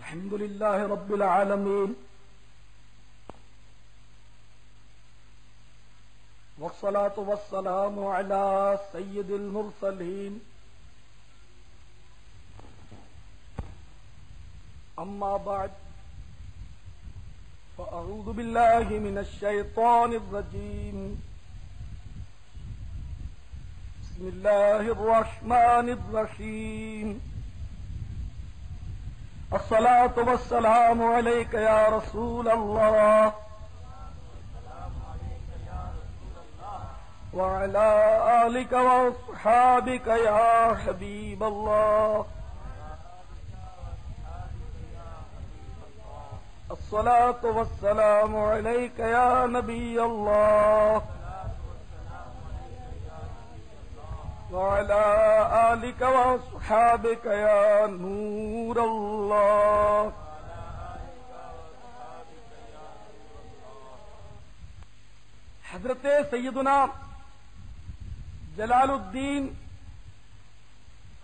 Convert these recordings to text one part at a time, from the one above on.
الحمد لله رب العالمين والصلاة والسلام على سيد المرسلين أما بعد فأعوذ بالله من الشيطان الرجيم بسم الله الرحمن الرحيم الصلاة والسلام عليك يا رسول الله وعلى آلك وأصحابك يا حبيب الله الصلاة والسلام عليك يا نبي الله وعلى آلك وأصحابك يا نور الله حضرت سیدنا جلال الدین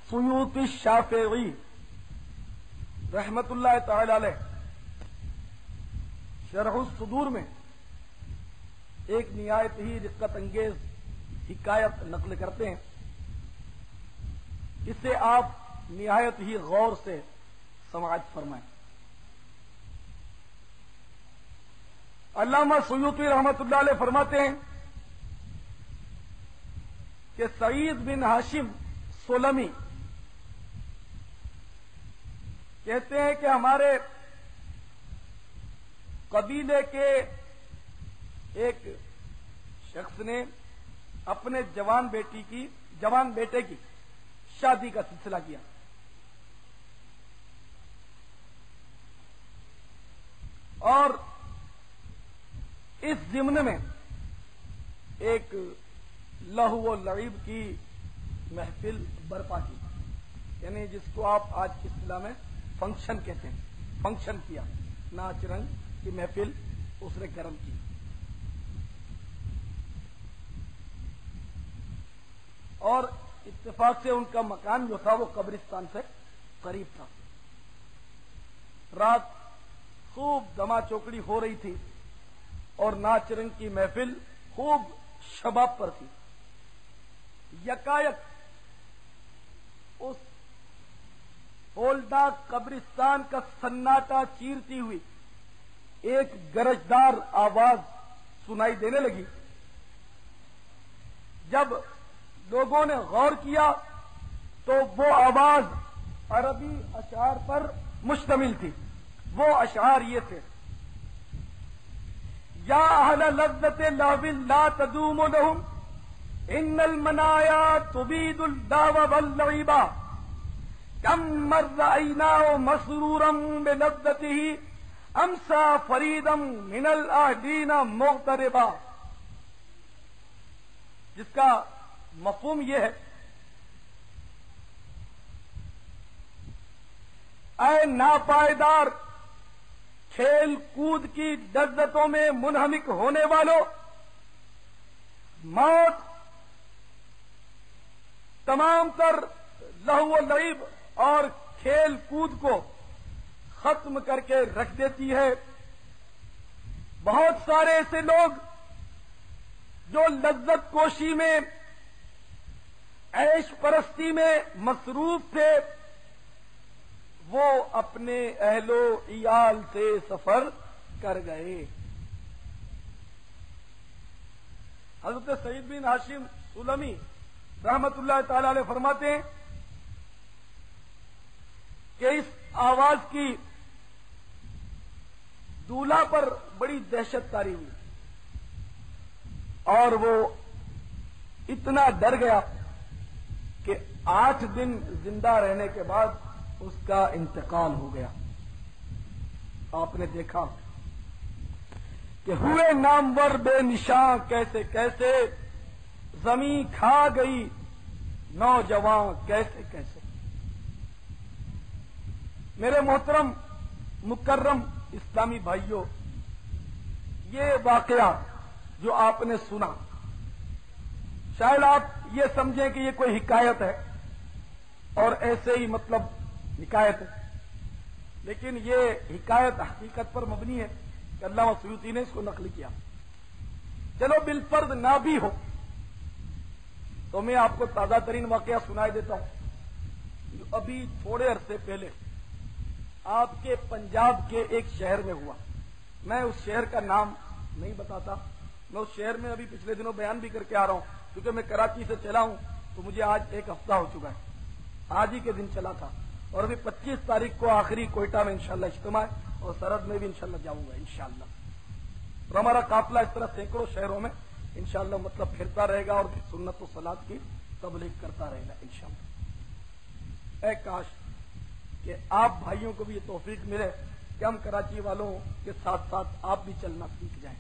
سیوطی الشافعی رحمت اللہ تعالی علیہ شرح الصدور میں ایک نہایت ہی رقت انگیز حکایت نقل کرتے ہیں. اسے آپ نہایت ہی غور سے سماعت فرمائیں. علامہ سیوطی رحمت اللہ علیہ فرماتے ہیں کہ سعید بن ہاشم سلمی کہتے ہیں کہ ہمارے قبیلے کے ایک شخص نے اپنے جوان بیٹے کی شادی کا سلسلہ کیا. اور اس ضمن میں ایک لہو و لعب کی محفل برپا کی، یعنی جس کو آپ آج کی اصطلاح میں فنکشن کہتے ہیں. فنکشن کیا، ناچ رنگ کی محفل اس نے گرم کی. اور اتفاق سے ان کا مکان جو تھا وہ قبرستان سے قریب تھا. رات خوب دما چوکڑی ہو رہی تھی اور ناچ رنگ کی محفل خوب شباب پر تھی. یکایک اس ہولڈا قبرستان کا سناٹا چیرتی ہوئی ایک گرجدار آواز سنائی دینے لگی. جب لوگوں نے غور کیا تو وہ آواز عربی اشعار پر مشتمل تھی. وہ اشعار یہ تھے: یا اہل لذت لہو لا تدوم لہم ان المنایا تبید اللہو واللعبا کم مر رأیناہ مسرورا بلذتہ امسا فریدا من الاہلین مغتربا. جس کا مفہوم یہ ہے: اے ناپائیدار کھیل کود کی لذتوں میں منہمک ہونے والوں، موت تمام تر لہو و لعب اور کھیل کود کو ختم کر کے رکھ دیتی ہے. بہت سارے ایسے لوگ جو لذت کوشی میں، عیش پرستی میں مصروف تھے، وہ اپنے اہل و عیال سے سفر کر گئے. حضرت سعید بن ہاشم سلمی رحمت اللہ تعالی علیہ فرماتے ہیں کہ اس آواز کی دولہا پر بڑی دہشت طاری ہوئی اور وہ اتنا ڈر گیا کہ 8 دن زندہ رہنے کے بعد اس کا انتقال ہو گیا. آپ نے دیکھا کہ ہوئے نامور بے نشاں کیسے کیسے، زمین کھا گئی نوجوان کیسے کیسے. میرے محترم مکرم اسلامی بھائیوں، یہ واقعہ جو آپ نے سنا، شاید آپ یہ سمجھیں کہ یہ کوئی حکایت ہے اور ایسے ہی مطلب حکایت ہے، لیکن یہ حکایت حقیقت پر مبنی ہے کہ علامہ سیوطی نے اس کو نقل کیا. چلو بالفرض نہ بھی ہو تو میں آپ کو تازہ ترین واقعہ سنائی دیتا ہوں جو ابھی تھوڑے عرصے پہلے آپ کے پنجاب کے ایک شہر میں ہوا. میں اس شہر کا نام نہیں بتاتا. میں اس شہر میں ابھی پچھلے دنوں بیان بھی کر کے آ رہا ہوں کیونکہ میں کراچی سے چلا ہوں تو مجھے آج ایک ہفتہ ہو چکا ہے. آج ہی کے دن چلا تھا اور ابھی 25 تاریخ کو آخری کوئٹہ میں انشاءاللہ اجتماع ہے اور سرحد میں بھی انشاءاللہ جاؤں گا انشاءاللہ. اور ہمارا قافلہ اس طرح سینکڑوں شہروں میں انشاءاللہ مطلب پھرتا رہے گا اور سنت و صلاۃ کی تبلیغ کرتا رہے گا انشاءاللہ. اے کاش کہ آپ بھائیوں کو بھی یہ توفیق ملے کہ ہم کراچی والوں کے ساتھ ساتھ آپ بھی چلنا سیکھ جائیں.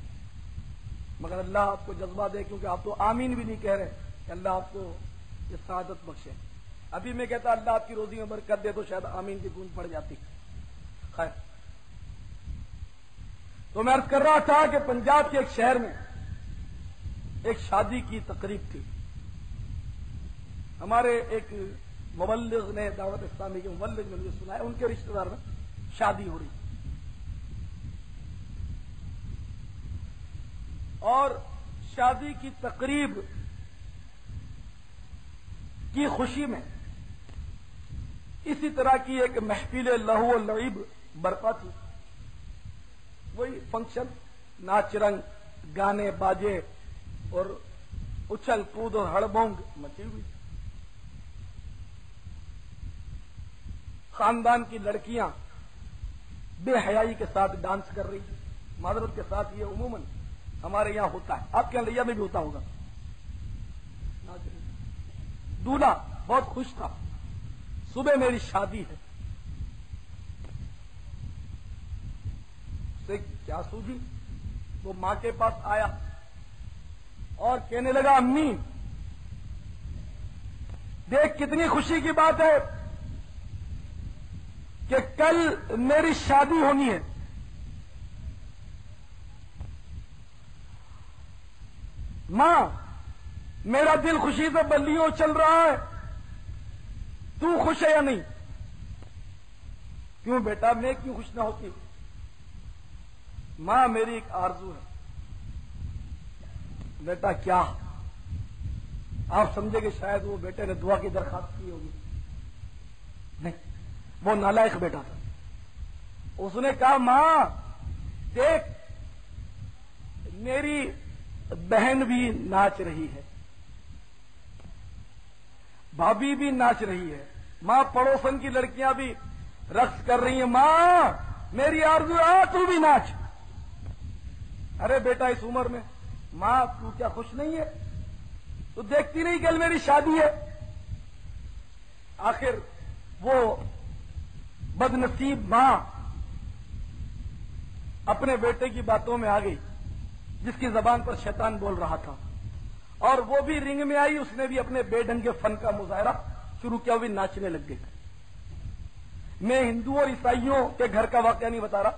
مگر اللہ آپ کو جذبہ دے کیونکہ آپ تو آمین بھی نہیں کہہ رہے کہ اللہ آپ کو یہ سعادت بخشے. ابھی میں کہتا اللہ آپ کی روزی میں برکت دے تو شاید آمین کی گونج پڑ جاتی. خیر تو میں عرض کر رہا تھا کہ پنجاب کے ایک شہر میں ایک شادی کی تقریب تھی. ہمارے ایک مبلغ نے دعوت اسلامی کے مبلغ نے مجھے سنا ہے ان کے رشتہ دار میں شادی ہو رہی اور شادی کی تقریب کی خوشی میں اسی طرح کی ایک محفل لہو و لعب برپا تھی. وہی فنکشن ناچ رنگ گانے باجے اور اچھل کود اور ہڑبونگ مچی ہوئی. خاندان کی لڑکیاں بے حیائی کے ساتھ ڈانس کر رہی. معذرت کے ساتھ یہ عموماً ہمارے یہاں ہوتا ہے, آپ کے یہاں لیا میں بھی ہوتا ہوگا. دولہا بہت خوش تھا, صبح میری شادی ہے. اسے کیا سوجی, وہ ماں کے پاس آیا اور کہنے لگا امی دیکھ کتنی خوشی کی بات ہے کہ کل میری شادی ہونی ہے. ماں میرا دل خوشی سے بلیوں چل رہا ہے, تو خوش ہے یا نہیں؟ کیوں بیٹا میں کیوں خوش نہ ہوتی؟ ماں میری ایک آرزو ہے. بیٹا کیا؟ آپ سمجھے کہ شاید وہ بیٹے نے دعا کی درخواست کی ہوگی. نہیں, وہ نالائق بیٹا تھا. اس نے کہا ماں دیکھ میری بہن بھی ناچ رہی ہے, بھابھی بھی ناچ رہی ہے, ماں پڑوسن کی لڑکیاں بھی رقص کر رہی ہیں. ماں میری آرزو ہے تو بھی ناچ. ارے بیٹا اس عمر میں ماں تو کیا خوش نہیں ہے؟ تو دیکھتی نہیں کل میری شادی ہے. آخر وہ بد نصیب ماں اپنے بیٹے کی باتوں میں آ گئی جس کی زبان پر شیطان بول رہا تھا, اور وہ بھی رنگ میں آئی. اس نے بھی اپنے بے ڈھنگ کے فن کا مظاہرہ شروع کیا, وہ بھی ناچنے لگ گئی. میں ہندوؤں اور عیسائیوں کے گھر کا واقعہ نہیں بتا رہا,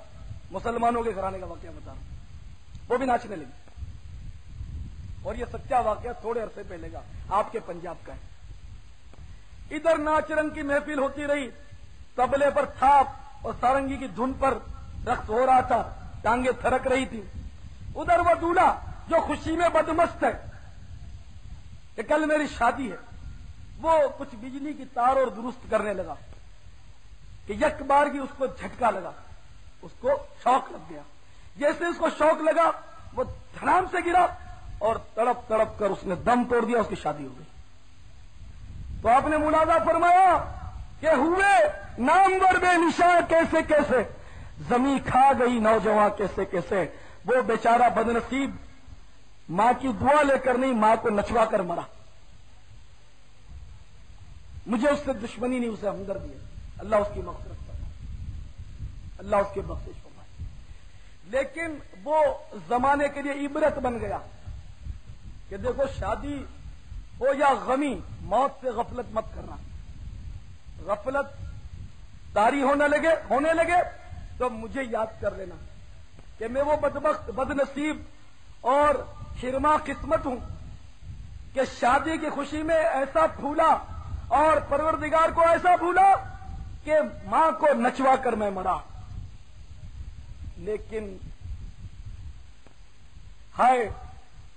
مسلمانوں کے گھرانے کا واقعہ بتا رہا ہوں. وہ بھی ناچنے لگی. اور یہ سچا واقعہ تھوڑے عرصے پہلے کا آپ کے پنجاب کا ہے. ادھر ناچ رنگ کی محفل ہوتی رہی, تبلے پر تھاپ اور سارنگی کی دھن پر رقص ہو رہا تھا, ٹانگیں تھرک رہی تھی. ادھر وہ دولہا جو خوشی میں بدمست ہے کہ کل میری شادی ہے, وہ کچھ بجلی کی تار اور درست کرنے لگا کہ یک بار کی اس کو جھٹکا لگا, اس کو شوق لگ گیا. جیسے اس کو شوق لگا وہ دھڑام سے گرا اور تڑپ تڑپ کر اس نے دم توڑ دیا, اس کی شادی ہو گئی. تو آپ نے ملازہ فرمایا کہ ہوئے نامور بے نشاں کیسے کیسے, زمیں کھا گئی نوجوان کیسے کیسے. وہ بیچارہ بد نصیب ماں کی دعا لے کر نہیں, ماں کو نچوا کر مرا. مجھے اس سے دشمنی نہیں, اسے ہمدردی ہے. اللہ اس کی مغفرت فرمائے, اللہ اس کے بخشش فرمائے. لیکن وہ زمانے کے لیے عبرت بن گیا کہ دیکھو شادی ہو یا غمی, موت سے غفلت مت کرنا. غفلت طاری ہونے لگے تو مجھے یاد کر لینا کہ میں وہ بدبخت بد نصیب اور شرما قسمت ہوں کہ شادی کی خوشی میں ایسا پھولا اور پروردگار کو ایسا بھولا کہ ماں کو نچوا کر میں مرا، لیکن ہائے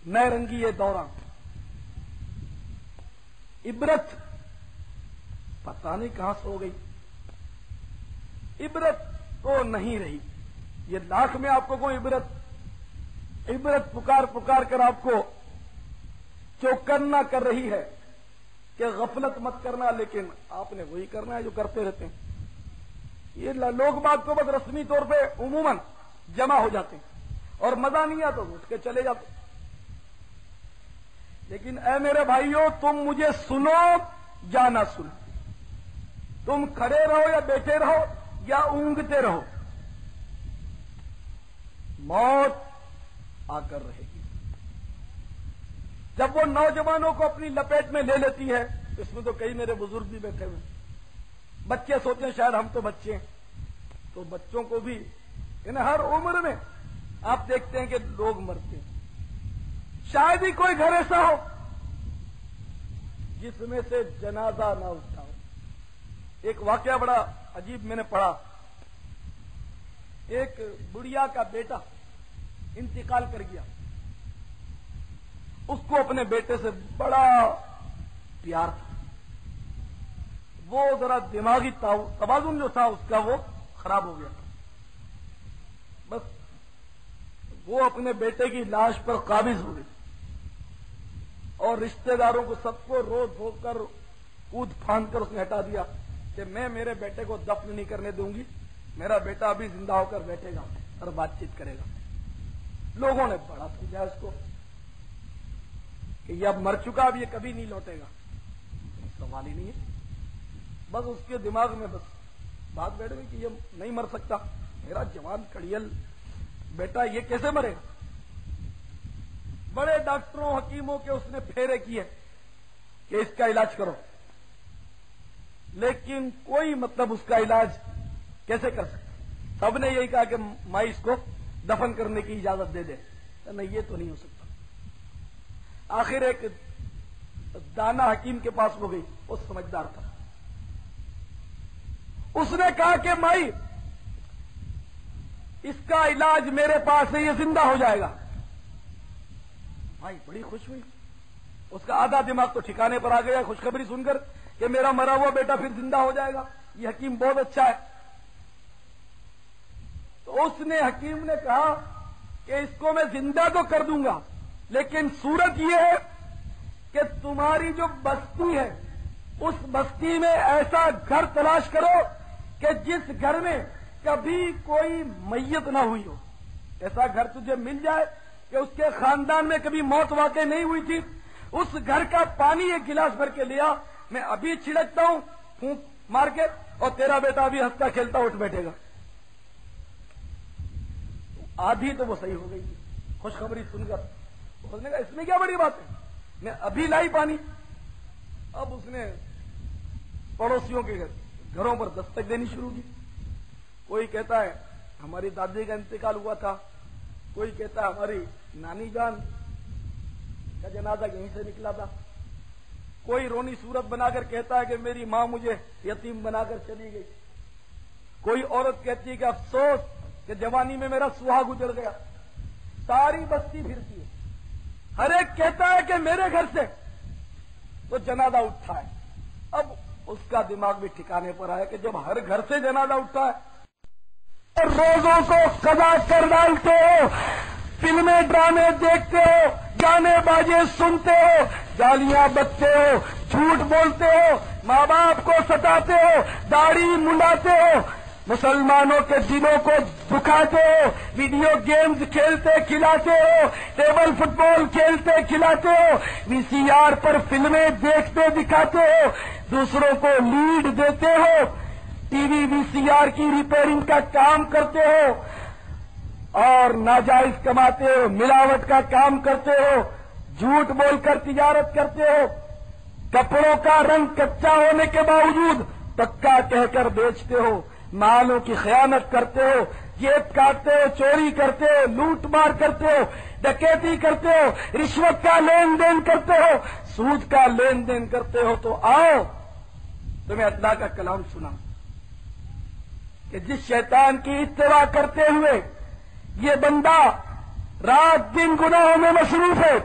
نئے رنگی یہ دورہ، عبرت پتہ نہیں کہاں سے ہو گئی، عبرت تو نہیں رہی۔ یہ لاکھ میں آپ کو کوئی عبرت پکار پکار کر آپ کو چوکنا کر رہی ہے کہ غفلت مت کرنا، لیکن آپ نے وہی کرنا ہے جو کرتے رہتے ہیں۔ یہ لوگ بات کو بس رسمی طور پہ عموماً جمع ہو جاتے ہیں اور مزہ نہیں آتا تو اٹھ کے چلے جاتے۔ لیکن اے میرے بھائیوں، تم مجھے سنو یا نہ سنو، تم کھڑے رہو یا بیٹھے رہو یا اونگتے رہو، موت آ کر رہے گی۔ جب وہ نوجوانوں کو اپنی لپیٹ میں لے لیتی ہے، اس میں تو کئی میرے بزرگ بھی بیٹھے ہوئے، بچے سوچتے ہیں شاید ہم تو بچے ہیں، تو بچوں کو بھی ہر عمر میں آپ دیکھتے ہیں کہ لوگ مرتے ہیں۔ شاید ہی کوئی گھر ایسا ہو جس میں سے جنازہ نہ اٹھا ہو۔ ایک واقعہ بڑا عجیب میں نے پڑھا، ایک بڑھیا کا بیٹا انتقال کر گیا، اس کو اپنے بیٹے سے بڑا پیار تھا، وہ ذرا دماغی توازن جو تھا اس کا وہ خراب ہو گیا، بس وہ اپنے بیٹے کی لاش پر قابض ہو گئی اور رشتہ داروں کو سب کو رو دھو کر کود پھاند کر اس نے ہٹا دیا کہ میں میرے بیٹے کو دفن نہیں کرنے دوں گی، میرا بیٹا ابھی زندہ ہو کر بیٹھے گا اور بات چیت کرے گا۔ لوگوں نے بڑا سمجھا اس کو کہ یہ اب مر چکا، اب یہ کبھی نہیں لوٹے گا، سوال ہی نہیں ہے۔ بس اس کے دماغ میں بس بات بیٹھ گئی کہ یہ نہیں مر سکتا، میرا جوان کڑیل بیٹا یہ کیسے مرے گا؟ بڑے ڈاکٹروں حکیموں کے اس نے پھیرے کیے کہ اس کا علاج کرو، لیکن کوئی مطلب اس کا علاج کیسے کر سکتا؟ سب نے یہی کہا کہ مائی اس کو دفن کرنے کی اجازت دے دے، نہیں یہ تو نہیں ہو سکتا۔ آخر ایک دانا حکیم کے پاس وہ گئی، وہ سمجھدار تھا، اس نے کہا کہ مائی اس کا علاج میرے پاس ہے، یہ زندہ ہو جائے گا۔ مائی بڑی خوش ہوئی، اس کا آدھا دماغ تو ٹھکانے پر آ گیا خوشخبری سن کر کہ میرا مرا ہوا بیٹا پھر زندہ ہو جائے گا، یہ حکیم بہت اچھا ہے۔ تو اس نے حکیم نے کہا کہ اس کو میں زندہ تو کر دوں گا، لیکن صورت یہ ہے کہ تمہاری جو بستی ہے اس بستی میں ایسا گھر تلاش کرو کہ جس گھر میں کبھی کوئی میت نہ ہوئی ہو، ایسا گھر تجھے مل جائے کہ اس کے خاندان میں کبھی موت واقع نہیں ہوئی تھی، اس گھر کا پانی ایک گلاس بھر کے لیا، میں ابھی چھڑکتا ہوں پھونک مار کے، اور تیرا بیٹا ابھی ہنستا کھیلتا اٹھ بیٹھے گا۔ آدھی تو وہ صحیح ہو گئی تھی خوشخبری سن کر، اس نے کہا اس میں کیا بڑی بات ہے، میں ابھی لائی پانی۔ اب اس نے پڑوسیوں کے گھروں پر دستک دینی شروع کی، کوئی کہتا ہے ہماری دادی کا انتقال ہوا تھا، کوئی کہتا ہے ہماری نانی جان کا جنازہ یہیں سے نکلا تھا، کوئی رونی صورت بنا کر کہتا ہے کہ میری ماں مجھے یتیم بنا کر چلی گئی، کوئی عورت کہتی ہے کہ افسوس کہ جوانی میں میرا سہاگ اجڑ گیا۔ ساری بستی پھرتی ہے، ہر ایک کہتا ہے کہ میرے گھر سے تو جنازہ اٹھا ہے۔ اب اس کا دماغ بھی ٹھکانے پر آیا کہ جب ہر گھر سے جنازہ اٹھا ہے، روزوں کو قضا کر ڈالتے ہو، فلمیں ڈرامے دیکھتے ہو، گانے باجے سنتے ہو، گالیاں بکتے ہو، جھوٹ بولتے ہو، ماں باپ کو ستاتے ہو، داڑھی منڈاتے ہو، مسلمانوں کے دلوں کو دکھاتے ہو، ویڈیو گیمز کھیلتے کھلاتے ہو، ٹیبل فٹ بال کھیلتے کھلاتے ہو، وی سی آر پر فلمیں دیکھتے دکھاتے ہو، دوسروں کو لیڈ دیتے ہو، ٹی وی وی سی آر کی ریپیئرنگ کا کام کرتے ہو اور ناجائز کماتے ہو، ملاوٹ کا کام کرتے ہو، جھوٹ بول کر تجارت کرتے ہو، کپڑوں کا رنگ کچا ہونے کے باوجود پکا کہہ کر بیچتے ہو، مالوں کی خیانت کرتے ہو، جیب کاٹتے ہو، چوری کرتے ہو، لوٹ مار کرتے ہو، ڈکیتی کرتے ہو، رشوت کا لین دین کرتے ہو، سود کا لین دین کرتے ہو، تو آؤ تمہیں اللہ کا کلام سنا۔ کہ جس شیطان کی اتباع کرتے ہوئے یہ بندہ رات دن گناہوں میں مصروف ہے،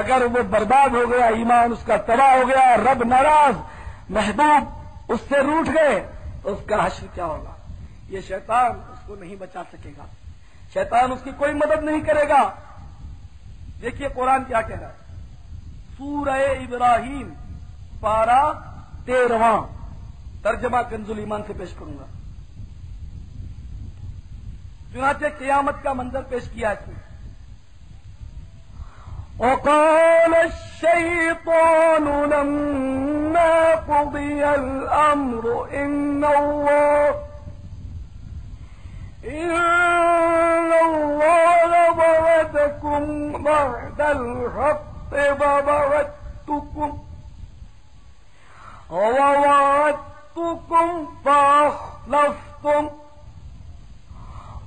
اگر وہ برباد ہو گیا، ایمان اس کا تباہ ہو گیا، رب ناراض، محبوب اس سے روٹھ گئے، اس کا حشر کیا ہوگا؟ یہ شیطان اس کو نہیں بچا سکے گا، شیطان اس کی کوئی مدد نہیں کرے گا۔ دیکھیے قرآن کیا کہہ رہا ہے، سورہ ابراہیم پارہ 13، ترجمہ کنز الایمان سے پیش کروں گا۔ چنانچہ قیامت کا منظر پیش کیا اس میں، وقال الشيطان لما قضي الأمر إن الله وعدكم وعد الحق ووعدتكم فأخلفتم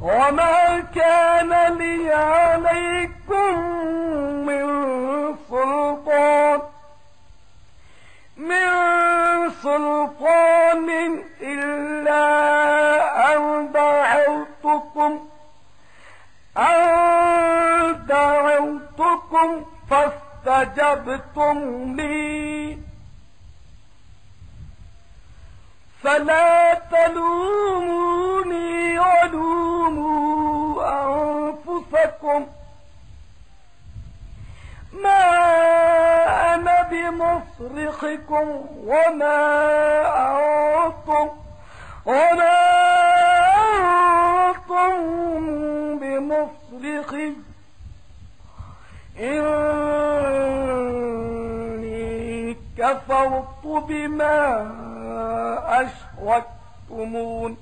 وما كان لي عليكم من سلطان إلا أن دعوتكم فاستجبتم لي فلا تلوموني ولوموا أنفسكم ما أنا بمصرخكم وما أنتم بمصرخي إني كفرت بما أشركتمون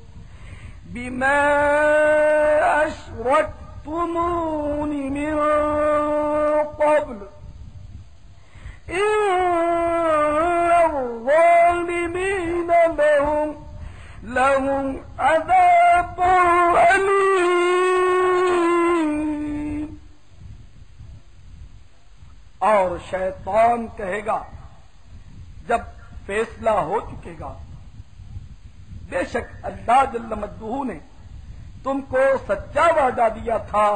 من قبل إن الظالمين لهم عذاب أليم۔ اور شیطان کہے گا جب فیصلہ ہو چکے گا، بے شک اللہ جل مجدہ نے تم کو سچا وعدہ دیا تھا،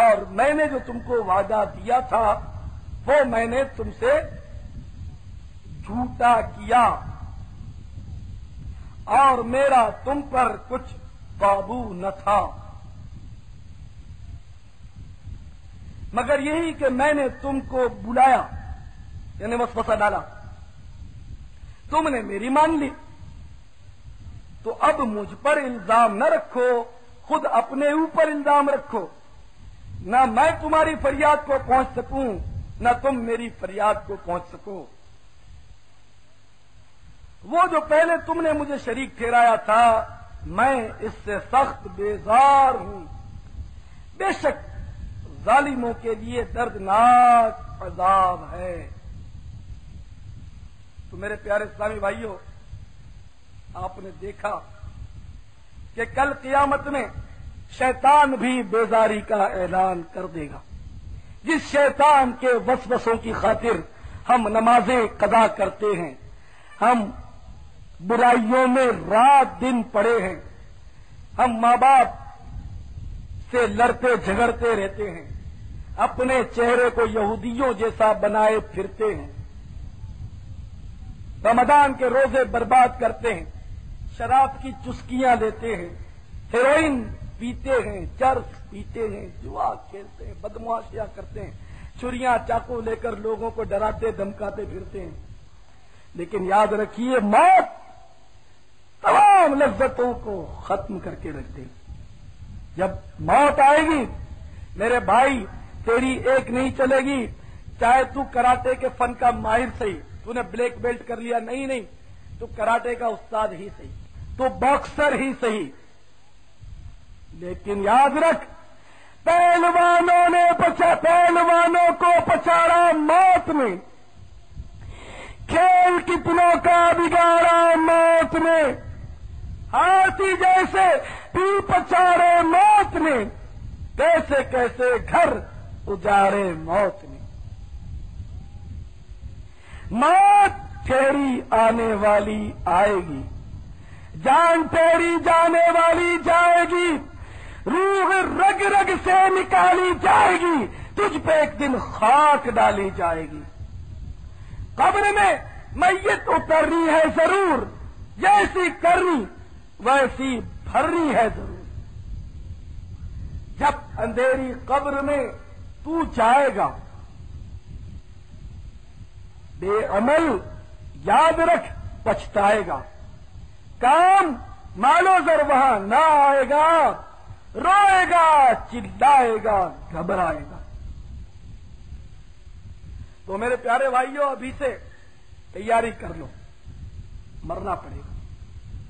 اور میں نے جو تم کو وعدہ دیا تھا وہ میں نے تم سے جھوٹا کیا، اور میرا تم پر کچھ قابو نہ تھا، مگر یہی کہ میں نے تم کو بلایا، یعنی وسوسہ ڈالا، تم نے میری مان لی، تو اب مجھ پر الزام نہ رکھو، خود اپنے اوپر الزام رکھو، نہ میں تمہاری فریاد کو پہنچ سکوں نہ تم میری فریاد کو پہنچ سکو۔ وہ جو پہلے تم نے مجھے شریک ٹھہرایا تھا میں اس سے سخت بیزار ہوں، بے شک ظالموں کے لیے دردناک عذاب ہے۔ تو میرے پیارے اسلامی بھائیوں، آپ نے دیکھا کہ کل قیامت میں شیطان بھی بیزاری کا اعلان کر دے گا۔ جس شیطان کے وسوسوں کی خاطر ہم نمازیں قضا کرتے ہیں، ہم برائیوں میں رات دن پڑے ہیں، ہم ماں باپ سے لڑتے جھگڑتے رہتے ہیں، اپنے چہرے کو یہودیوں جیسا بنائے پھرتے ہیں، رمضان کے روزے برباد کرتے ہیں، شراب کی چسکیاں لیتے ہیں، ہیروئن پیتے ہیں، چرس پیتے ہیں، جوا کھیلتے ہیں، بدمعاشیاں کرتے ہیں، چھریاں چاقو لے کر لوگوں کو ڈراتے دھمکاتے پھرتے ہیں۔ لیکن یاد رکھیے موت تمام لذتوں کو ختم کر کے رکھ دے گی۔ جب موت آئے گی میرے بھائی تیری ایک نہیں چلے گی، چاہے تو کراٹے کے فن کا ماہر صحیح، تو نے بلیک بیلٹ کر لیا، نہیں تو کراٹے کا استاد ہی صحیح، تو باکسر ہی صحیح، لیکن یاد رکھ پہلوانوں کو پچاڑا موت نے، کھیل کتنوں کا بگاڑا موت نے، ہاتھی جیسے پی پچاڑے موت نے، کیسے کیسے گھر اجاڑے موت نے۔ موت تیری آنے والی آئے گی، جان تیری جانے والی جائے گی، روح رگ رگ سے نکالی جائے گی، تجھ پہ ایک دن خاک ڈالی جائے گی۔ قبر میں میت اترنی ہے ضرور، جیسی کرنی ویسی بھرنی ہے ضرور۔ جب اندھیری قبر میں تو جائے گا، بے عمل یاد رکھ پچھتائے گا، کام مال و زر وہاں نہ آئے گا، روئے گا چلائے گا گھبرائے گا۔ تو میرے پیارے بھائیوں، ابھی سے تیاری کر لو، مرنا پڑے گا،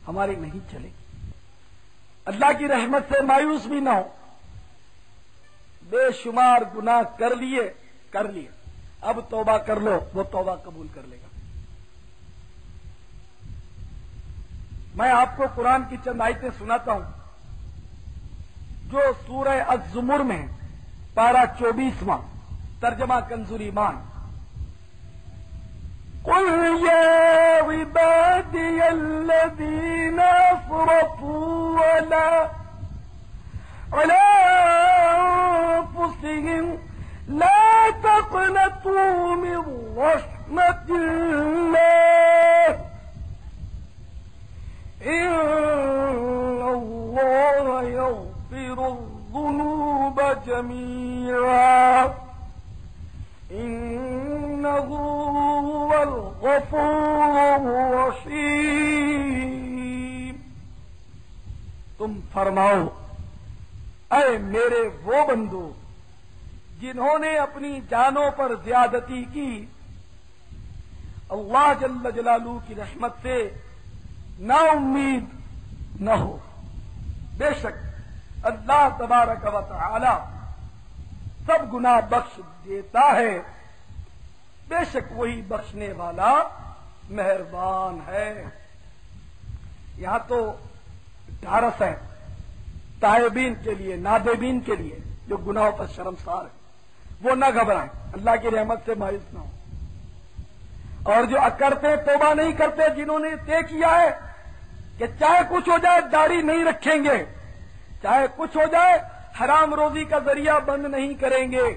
ہماری نہیں چلے گی۔ اللہ کی رحمت سے مایوس بھی نہ ہو، بے شمار گناہ کر لیے، اب توبہ کر لو، وہ توبہ قبول کر لے گا۔ میں آپ کو قرآن کی چند آیتیں سناتا ہوں جو سورہ الزمر میں پارہ 24واں، ترجمہ کنزُ ایمان۔ قل يا عبادي الذين اسرفوا على انفسهم لا تقنطوا من رحمة الله إن الله يغفر الذنوب جميعا إنه هو الغفور الرحيم۔ تم فرماؤ، اے میرے وہ بندو جنہوں نے اپنی جانوں پر زیادتی کی، اللہ جل جلالہ کی رحمت سے نا امید نہ ہو۔ بے شک اللہ تبارک و تعالی سب گناہ بخش دیتا ہے، بے شک وہی بخشنے والا مہربان ہے۔ یہاں تو ڈھارس ہے تائبین کے لیے، نادبین کے لیے جو گناہوں پر شرمسار ہے، وہ نہ گھبرائیں، اللہ کی رحمت سے مایوس نہ ہو۔ اور جو اکرتے توبہ نہیں کرتے، جنہوں نے طے کیا ہے کہ چاہے کچھ ہو جائے داڑھی نہیں رکھیں گے، چاہے کچھ ہو جائے حرام روزی کا ذریعہ بند نہیں کریں گے،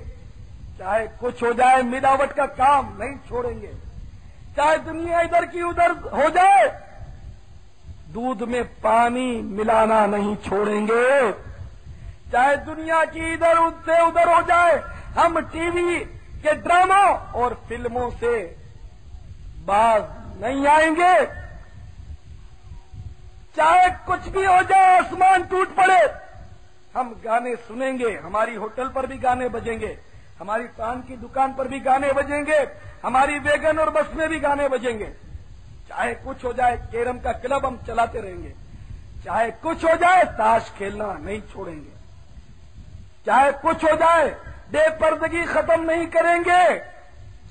چاہے کچھ ہو جائے ملاوٹ کا کام نہیں چھوڑیں گے، چاہے دنیا ادھر کی ادھر ہو جائے دودھ میں پانی ملانا نہیں چھوڑیں گے، چاہے دنیا کی ادھر سے ادھر ہو جائے، ہم ٹی وی کے ڈراموں اور فلموں سے باز نہیں آئیں گے، چاہے کچھ بھی ہو جائے، آسمان ٹوٹ پڑے، ہم گانے سنیں گے، ہماری ہوٹل پر بھی گانے بجیں گے، ہماری پان کی دکان پر بھی گانے بجیں گے، ہماری ویگن اور بس میں بھی گانے بجیں گے، چاہے کچھ ہو جائے کیرم کا کلب ہم چلاتے رہیں گے، چاہے کچھ ہو جائے تاش کھیلنا نہیں چھوڑیں گے، چاہے کچھ ہو جائے بے پردگی ختم نہیں کریں گے،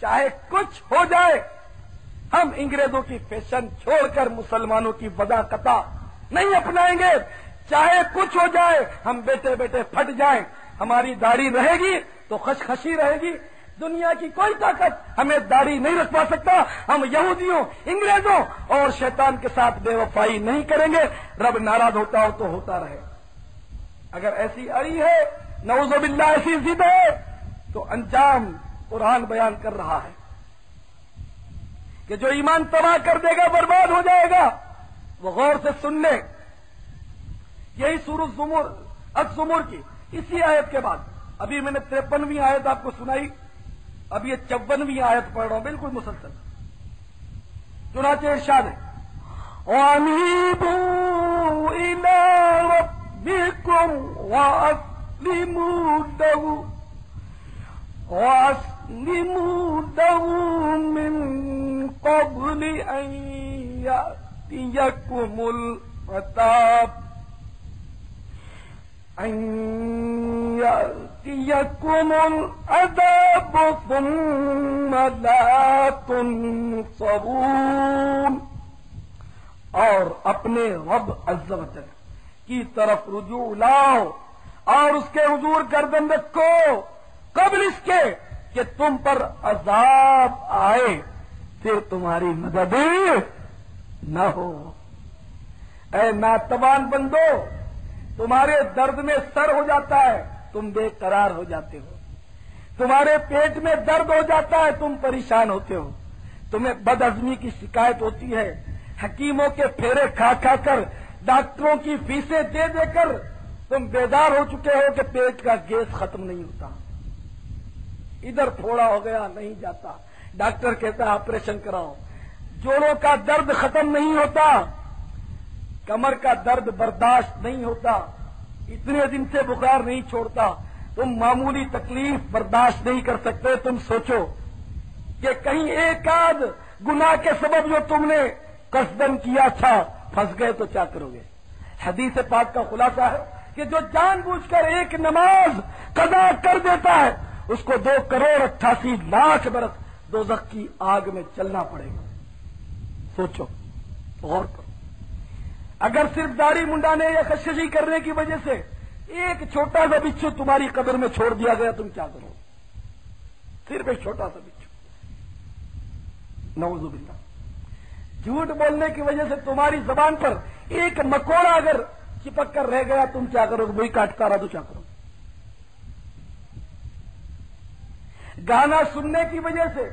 چاہے کچھ ہو جائے ہم انگریزوں کی فیشن چھوڑ کر مسلمانوں کی وضاحت نہیں اپنائیں گے، چاہے کچھ ہو جائے ہم بیٹے بیٹے پھٹ جائیں، ہماری داڑھی رہے گی تو خشخشی رہے گی، دنیا کی کوئی طاقت ہمیں داڑھی نہیں رکھوا سکتا، ہم یہودیوں، انگریزوں اور شیطان کے ساتھ بے وفائی نہیں کریں گے، رب ناراض ہوتا ہو تو ہوتا رہے۔ اگر ایسی اڑی ہے، نعوذ باللہ ایسی ضد ہے، تو انجام قرآن بیان کر رہا ہے کہ جو ایمان تباہ کر دے گا برباد ہو جائے گا، وہ غور سے سن لے۔ یہی سورۃ الزمر کی اسی آیت کے بعد ابھی میں نے 53ویں آیت آپ کو سنائی، اب یہ 54ویں آیت پڑھ رہا ہوں بالکل مسلسل۔ چنانچہ ارشاد ہے وَأَنِيبُوا إِلَىٰ رَبِّكُمْ وَأَسْلِمُوا لَهُ مِن قَبْلِ أَن يَأْتِيَكُمُ الْعَذَابُ ثُمَّ لَا تُنصَرُونَ۔ اور اپنے رب عز و جل کی طرف رجوع لاؤ اور اس کے حضور گردن رکھو قبل اس کے کہ تم پر عذاب آئے، پھر تمہاری مدد نہ ہو۔ اے ناتوان بندو، تمہارے درد میں سر ہو جاتا ہے، تم بے قرار ہو جاتے ہو، تمہارے پیٹ میں درد ہو جاتا ہے، تم پریشان ہوتے ہو، تمہیں بد ہضمی کی شکایت ہوتی ہے، حکیموں کے پھیرے کھا کھا کر، ڈاکٹروں کی فیسیں دے دے کر تم بیدار ہو چکے ہو کہ پیٹ کا گیس ختم نہیں ہوتا، ادھر پھوڑا ہو گیا نہیں جاتا، ڈاکٹر کہتا ہے آپریشن کراؤ، جوڑوں کا درد ختم نہیں ہوتا، کمر کا درد برداشت نہیں ہوتا، اتنے دن سے بخار نہیں چھوڑتا، تم معمولی تکلیف برداشت نہیں کر سکتے، تم سوچو کہ کہیں ایک آدھ گناہ کے سبب جو تم نے قصدن کیا تھا پھنس گئے تو کیا کرو گے؟ حدیث پاک کا خلاصہ ہے کہ جو جان بوجھ کر ایک نماز قضا کر دیتا ہے اس کو 2,88,00,000 برس دوزخ کی آگ میں چلنا پڑے گا۔ سوچو، غور کرو، اگر صرف داڑھی منڈانے یا خشخشی کرنے کی وجہ سے ایک چھوٹا سا بچھو تمہاری قبر میں چھوڑ دیا گیا تم کیا کرو؟ صرف ایک چھوٹا سا بچھو، نعوذ باللہ۔ جھوٹ بولنے کی وجہ سے تمہاری زبان پر ایک مکوڑا اگر چپک کر رہ گیا تم کیا کرو گے؟ وہی کاٹتا رہا تو کیا کرو گے؟ گانا سننے کی وجہ سے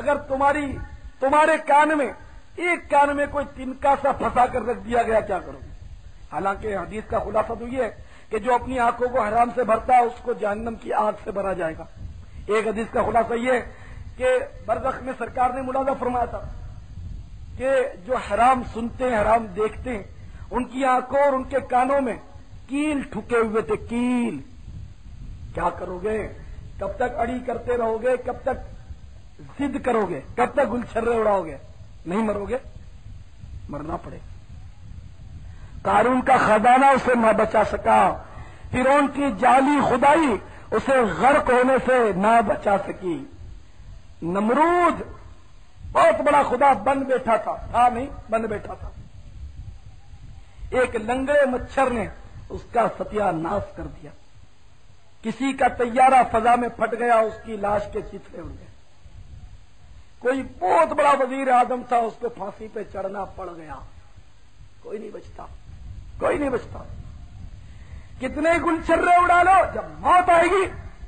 اگر تمہارے کان میں ایک کان میں کوئی تنکا سا پھنسا کر رکھ دیا گیا کیا کرو گے؟ حالانکہ حدیث کا خلاصہ تو یہ ہے کہ جو اپنی آنکھوں کو حرام سے بھرتا ہے اس کو جہنم کی آگ سے بھرا جائے گا۔ ایک حدیث کا خلاصہ یہ ہے کہ برزخ میں سرکار نے ملاحظہ فرمایا تھا کہ جو حرام سنتے ہیں، حرام دیکھتے ہیں، ان کی آنکھوں اور ان کے کانوں میں کیل ٹھکے ہوئے تھے، کیل۔ کیا کرو گے؟ کب تک اڑی کرتے رہو گے؟ کب تک ضد کرو گے؟ کب تک گلچھرے اڑاؤ گے؟ نہیں مرو گے، مرنا پڑے گا۔ قارون کا خزانہ اسے نہ بچا سکا، فرعون کی جعلی خدائی اسے غرق ہونے سے نہ بچا سکی، نمرود بہت بڑا خدا بن بیٹھا تھا نہیں بن بیٹھا تھا، ایک لنگڑے مچھر نے اس کا ستیہ ناش کر دیا، کسی کا طیارہ فضا میں پھٹ گیا، اس کی لاش کے چتھڑے اڑ گئے، کوئی بہت بڑا وزیر اعظم تھا اس کو پھانسی پہ چڑھنا پڑ گیا، کوئی نہیں بچتا، کوئی نہیں بچتا۔ کتنے گلچھرے اڑا لو، جب موت آئے گی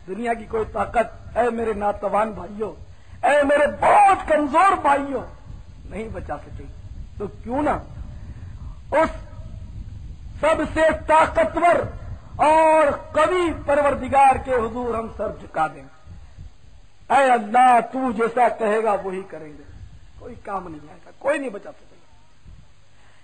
دنیا کی کوئی طاقت، اے میرے ناتوان بھائیوں، اے میرے بہت کمزور بھائیوں، نہیں بچا سکے گی۔ تو کیوں نہ اس سب سے طاقتور اور قوی پروردگار کے حضور ہم سر جھکا دیں، اے اللہ تو جیسا کہے گا وہی کریں گے، کوئی کام نہیں آئے گا، کوئی نہیں بچا سکے گا۔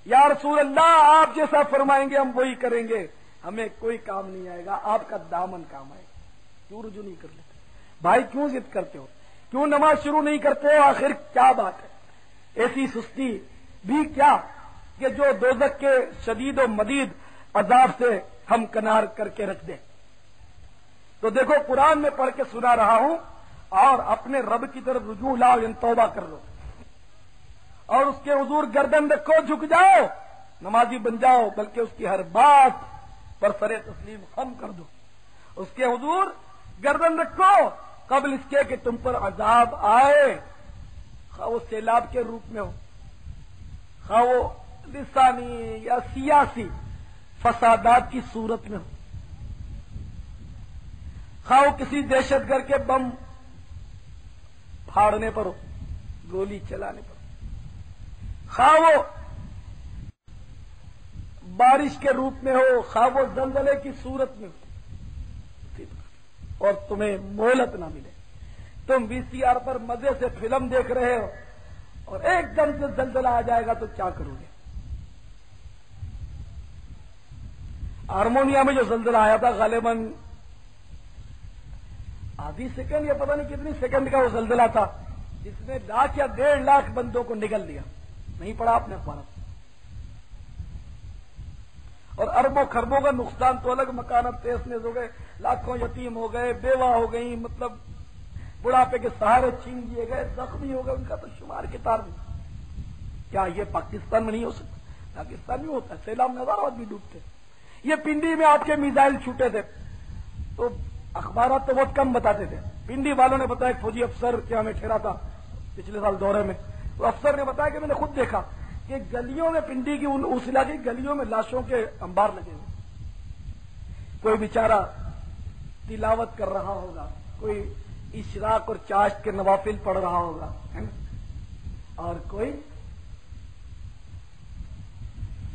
یا رسول اللہ آپ جیسا فرمائیں گے ہم وہی کریں گے، ہمیں کوئی کام نہیں آئے گا، آپ کا دامن کام آئے گا۔ کیوں رجوع نہیں کر لیتے بھائی؟ کیوں ضد کرتے ہو؟ کیوں نماز شروع نہیں کرتے ہو؟ آخر کیا بات ہے؟ ایسی سستی بھی کیا کہ جو دوزخ کے شدید و مدید عذاب سے ہم کنار کر کے رکھ دیں؟ تو دیکھو قرآن میں پڑھ کے سنا رہا ہوں، اور اپنے رب کی طرف رجوع لاؤ، یعنی توبہ کر لو، اور اس کے حضور گردن رکھو، جھک جاؤ، نمازی بن جاؤ، بلکہ اس کی ہر بات پر سر تسلیم خم کر دو، اس کے حضور گردن رکھو قبل اس کے کہ تم پر عذاب آئے، خواہ وہ سیلاب کے روپ میں ہو، خواہ وہ لسانی یا سیاسی فسادات کی صورت میں ہو، خواہ وہ کسی دہشت گرد کے بم پھاڑنے پر ہو، گولی چلانے پر ہو، خواہ وہ بارش کے روپ میں ہو، خواہ وہ زلزلے کی صورت میں ہو، اور تمہیں مہلت نہ ملے، تم وی سی آر پر مزے سے فلم دیکھ رہے ہو اور ایک دم سے زلزلہ آ جائے گا تو کیا کرو گے؟ ہارمونیا میں جو زلزلہ آیا تھا غالباً آدھی سیکنڈ یا پتہ نہیں کتنی سیکنڈ کا وہ زلزلہ تھا، جس نے 1,00,000 یا 1,50,000 بندوں کو نگل دیا، نہیں پڑا آپ نے اخبارات؟ اور اربوں خربوں کا نقصان تو الگ، مکانات تیز نیز ہو گئے، لاکھوں یتیم ہو گئے، بیوہ ہو گئی، مطلب بڑھاپے کے سہارے چھین دیے گئے، زخمی ہو گئے، ان کا تو شمار کتار نہیں۔ کیا یہ پاکستان میں نہیں ہو سکتا؟ پاکستان میں ہوتا ہے، سیلاب میں ہزاروں آدمی ڈوبتے۔ یہ پنڈی میں آپ کے میزائل چھوٹے تھے تو اخبارات تو بہت کم بتاتے تھے، پنڈی والوں نے بتایا ایک فوجی افسر کیا میں ٹھہرا تھا، پچھلے سال دورے میں وہ افسر نے بتایا کہ میں نے خود دیکھا کہ گلیوں میں پنڈی کی اس علاقے کی گلیوں میں لاشوں کے انبار لگے ہوئے. کوئی بیچارہ تلاوت کر رہا ہوگا, کوئی اشراق اور چاشت کے نوافل پڑھ رہا ہوگا, اور کوئی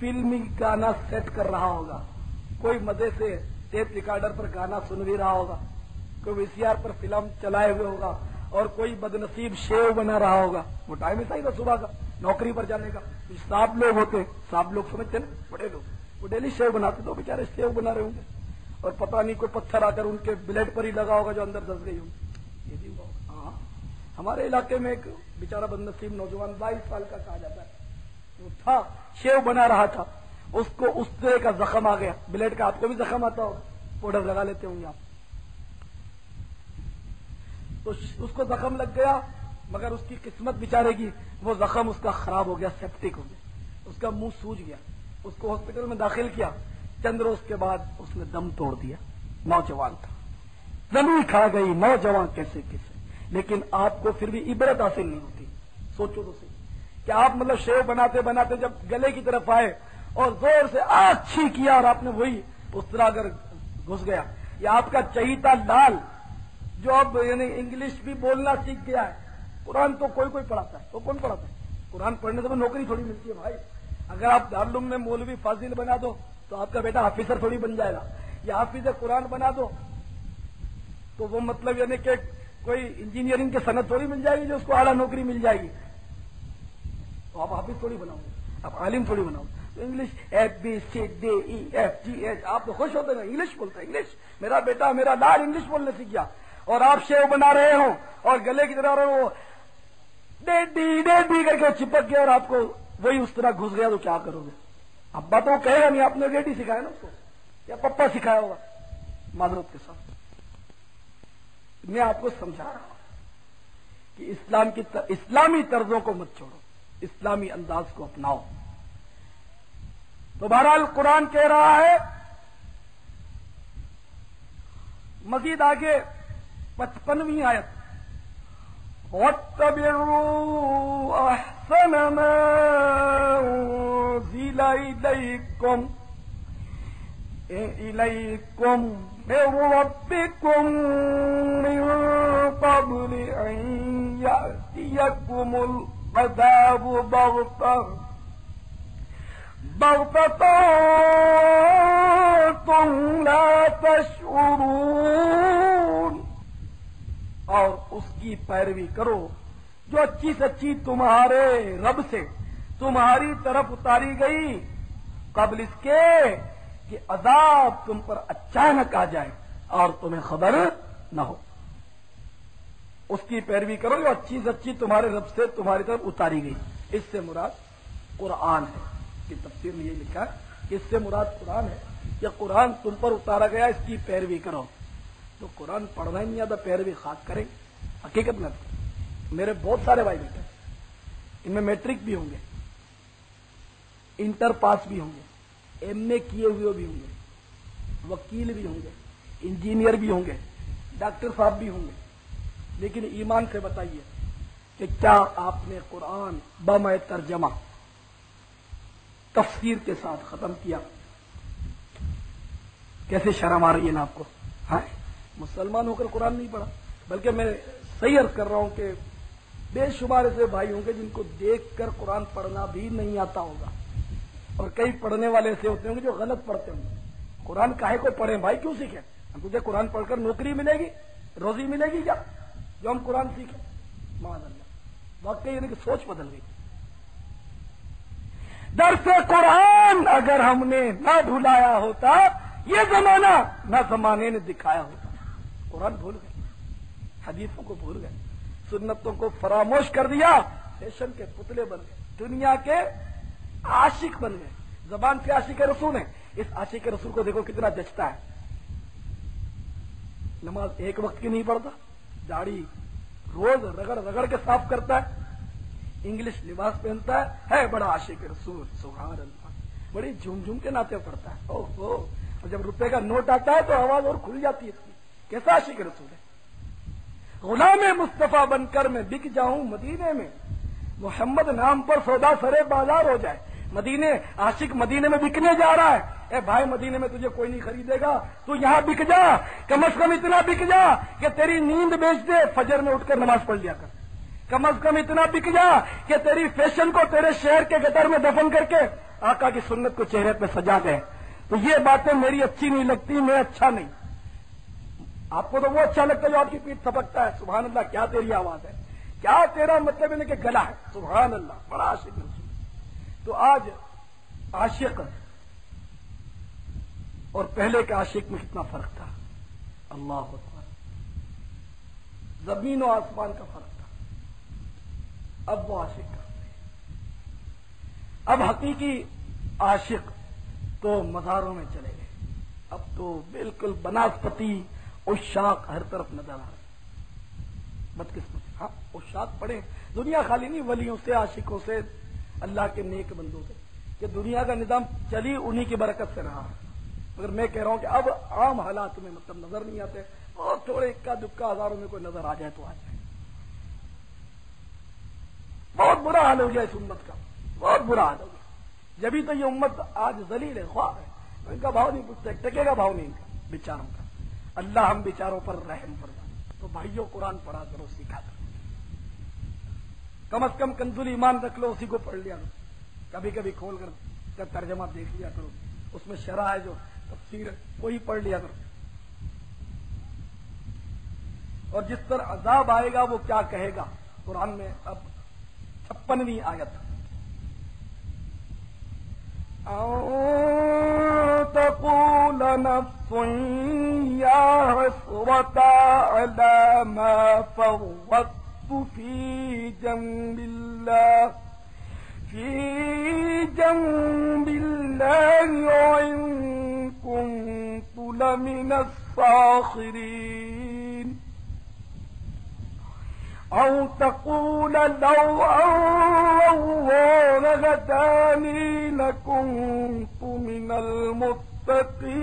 فلمی گانا سیٹ کر رہا ہوگا, کوئی مزے سے ٹیپ ریکارڈر پر گانا سن بھی رہا ہوگا, کوئی وی سی آر پر فلم چلائے ہوئے ہوگا, اور کوئی بدنصیب شیو بنا رہا ہوگا. وہ ٹائم ایسا ہی تھا صبح کا نوکری پر جانے کا. صاحب لوگ ہوتے, صاحب لوگ سمجھتے نا, بڑے لوگ, وہ ڈیلی شیو بناتے تو بیچارے شیو بنا رہے ہوں گے, اور پتہ نہیں کوئی پتھر آ کر ان کے بلیڈ پر ہی لگا ہوگا جو اندر دھس گئی ہوگی. یہ بھی ہوا ہوگا. ہاں, ہمارے علاقے میں ایک بیچارہ بدنصیب نوجوان 22 سال کا کہا جاتا ہے, وہ تھا شیو بنا رہا تھا, اس کو اس طرح کا زخم آ گیا, بلیڈ کا آپ کو بھی زخم آتا ہو, پاؤڈر لگا لیتے ہوں گے آپ, تو اس کو زخم لگ گیا, مگر اس کی قسمت بیچارے کی, وہ زخم اس کا خراب ہو گیا, سیپٹک ہو گیا, اس کا منہ سوج گیا, اس کو ہاسپٹل میں داخل کیا. چند روز کے بعد اس نے دم توڑ دیا. نوجوان تھا, زمین کھا گئی, نوجوان کیسے کیسے. لیکن آپ کو پھر بھی عبرت حاصل نہیں ہوتی. سوچو تو صحیح کہ آپ مطلب شیو بناتے بناتے جب گلے کی طرف آئے اور زور سے اچھی کیا, اور آپ نے وہی اس طرح اگر گھس گیا, یا آپ کا چہیتا لال جو اب یعنی انگلش بھی بولنا سیکھ گیا ہے, قرآن تو کوئی پڑھاتا ہے, تو کون پڑھاتا ہے؟ قرآن پڑھنے سے نوکری تھوڑی ملتی ہے بھائی. اگر آپ دارالعلوم میں مولوی فاضل بنا دو تو آپ کا بیٹا آفیسر تھوڑی بن جائے گا, یا حافظ قرآن بنا دو تو وہ مطلب یعنی کہ کوئی انجینئرنگ کے صنعت تھوڑی مل جائے گی جو اس کو اعلیٰ نوکری مل جائے گی. تو آپ حافظ تھوڑی بناؤ گے, آپ عالم تھوڑی بناؤ. تو انگلش ABCDEF آپ تو خوش ہوتے ہیں, انگلش بولتے ہیں, انگلش, میرا بیٹا میرا لال انگلش بولنے سیکھ گیا, اور آپ شیو بنا رہے ہوں اور گلے کی طرح وہ ڈیڈی ڈیڈی کر کے چپک گیا اور آپ کو وہی اس طرح گھس گیا, تو کیا کرو گے؟ ابا تو کہے گا نہیں آپ نے ڈیڈی سکھایا نا اس کو, یا پپا سکھایا ہوگا. معذرت کے ساتھ میں آپ کو سمجھا رہا ہوں کہ اسلامی طرزوں کو مت چھوڑو, اسلامی انداز کو اپناؤ. تو بہرحال قرآن کہہ رہا ہے مزید آگے 55ویں آیت, وَاتَّبِعُوا أَحْسَنَ مَا أُنزِلَ إِلَيْكُمْ مِن رَّبِّكُم مِّن قَبْلِ أَن يَأْتِيَكُمُ الْعَذَابُ بَغْتَةً وَأَنتُمْ لَا تَشْعُرُونَ. اور اس کی پیروی کرو جو اچھی سچی تمہارے رب سے تمہاری طرف اتاری گئی قبل اس کے کہ عذاب تم پر اچانک آ جائے اور تمہیں خبر نہ ہو. اس کی پیروی کرو جو اچھی سچی تمہارے رب سے تمہاری طرف اتاری گئی. اس سے مراد قرآن ہے. کی تفسیر میں یہ لکھا ہے کہ اس سے مراد قرآن ہے, کہ قرآن تم پر اتارا گیا, اس کی پیروی کرو. تو قرآن پڑھنا ہی نہیں آتا, پیروی خاص کریں. حقیقت میں میرے بہت سارے بھائی بیٹے, ان میں میٹرک بھی ہوں گے, انٹر پاس بھی ہوں گے, MA کیے ہوئے بھی ہوں گے, وکیل بھی ہوں گے, انجینئر بھی ہوں گے, ڈاکٹر صاحب بھی ہوں گے. لیکن ایمان سے بتائیے کہ کیا آپ نے قرآن بمع ترجمہ تفسیر کے ساتھ ختم کیا؟ کیسے شرم آ رہی ہے نا آپ کو؟ ہاں, مسلمان ہو کر قرآن نہیں پڑھا. بلکہ میں صحیح عرض کر رہا ہوں کہ بے شمار ایسے بھائی ہوں گے جن کو دیکھ کر قرآن پڑھنا بھی نہیں آتا ہوگا, اور کئی پڑھنے والے ایسے ہوتے ہوں گے جو غلط پڑھتے ہوں گے. قرآن کاہے کو پڑھیں بھائی, کیوں سیکھیں؟ ہم تجھے قرآن پڑھ کر نوکری ملے گی, روزی ملے گی کیا جو ہم قرآن سیکھیں؟ معاذ اللہ, واقعی یعنی کہ سوچ بدل گئی. درس قرآن اگر ہم نے نہ بھلایا ہوتا, یہ زمانہ نہ زمانے نے دکھایا ہوتا. قرآن بھول گئے, حدیثوں کو بھول گئے, سنتوں کو فراموش کر دیا, فیشن کے پتلے بن گئے, دنیا کے عاشق بن گئے. زبان سے عاشق رسول ہے, اس عاشق رسول کو دیکھو کتنا جچتا ہے. نماز ایک وقت کی نہیں پڑھتا, داڑھی روز رگڑ رگڑ کے صاف کرتا ہے, انگلش لباس پہنتا ہے بڑا عاشق رسول, سبحان اللہ, بڑی جھوم جھوم کے نعتیں پڑھتا ہے. اوہ اور جب روپے کا نوٹ آتا ہے تو آواز اور کھل جاتی ہے اس کی. کیسا عاشق رسول ہے؟ غلام مصطفیٰ بن کر میں بک جاؤں مدینے میں، محمد نام پر سودا سرے بازار ہو جائے، مدینے عاشق مدینے میں بکنے جا رہا ہے، اے بھائی مدینے میں تجھے کوئی نہیں خریدے گا، تو یہاں بک جا، کم از کم اتنا بک جا کہ تیری نیند بیچ دے، فجر میں اٹھ کر نماز پڑھ لیا کر، کم از کم اتنا بک جا کہ تیری فیشن کو تیرے شہر کے گٹر میں دفن کر کے آقا کی سنت کو چہرے پہ سجا دے۔ تو یہ باتیں میری اچھی نہیں لگتی، میں اچھا نہیں، آپ کو تو وہ اچھا لگتا ہے جو آپ کی پیٹھ تھپکتا ہے، سبحان اللہ کیا تیری آواز ہے، کیا تیرا مطلب ہے کہ گلا ہے، سبحان اللہ بڑا عاشق رسول۔ تو آج عاشق اور پہلے کے عاشق میں کتنا فرق تھا، اللہ اکبر، زمین و آسمان کا فرق تھا۔ اب وہ عاشق کرتے ہیں، اب حقیقی عاشق تو مزاروں میں چلے گئے، اب تو بالکل بناسپتی عشاق ہر طرف نظر آ رہے، بدقسمت، ہاں عشاق پڑے، دنیا خالی نہیں، ولیوں سے، عاشقوں سے، اللہ کے نیک بندوں سے، کہ دنیا کا نظام چلی انہی کی برکت سے رہا ہے، مگر میں کہہ رہا ہوں کہ اب عام حالات میں مطلب نظر نہیں آتے، اور تھوڑے اکا دکا ہزاروں میں کوئی نظر آ جائے تو آ جائے۔ بہت برا حال ہو گیا اس امت کا، بہت برا حال ہو گیا، جبھی تو یہ امت آج ذلیل ہے، خواہ ہے، ان کا بھاؤ نہیں پوچھتے، ٹکے گا بھاؤ نہیں ان کا بیچاروں کا، اللہ ہم بیچاروں پر رحم فرمائے۔ تو بھائیوں قرآن پڑھا کرو، سیکھا کرو، کم از کم کنزُل ایمان رکھ لو، اسی کو پڑھ لیا کرو، کبھی کبھی کھول کر ترجمہ دیکھ لیا کرو، اس میں شرح ہے جو تفسیر وہی پڑھ لیا کرو۔ اور جس پر عذاب آئے گا وہ کیا کہے گا، قرآن میں اب 56ویں آیت، تقول نفس یا حسرة على ما فرطت في جنب الله وإن كنت لمن الساخرين، أو تقول لو أن الله هداني لكنت من المتقين،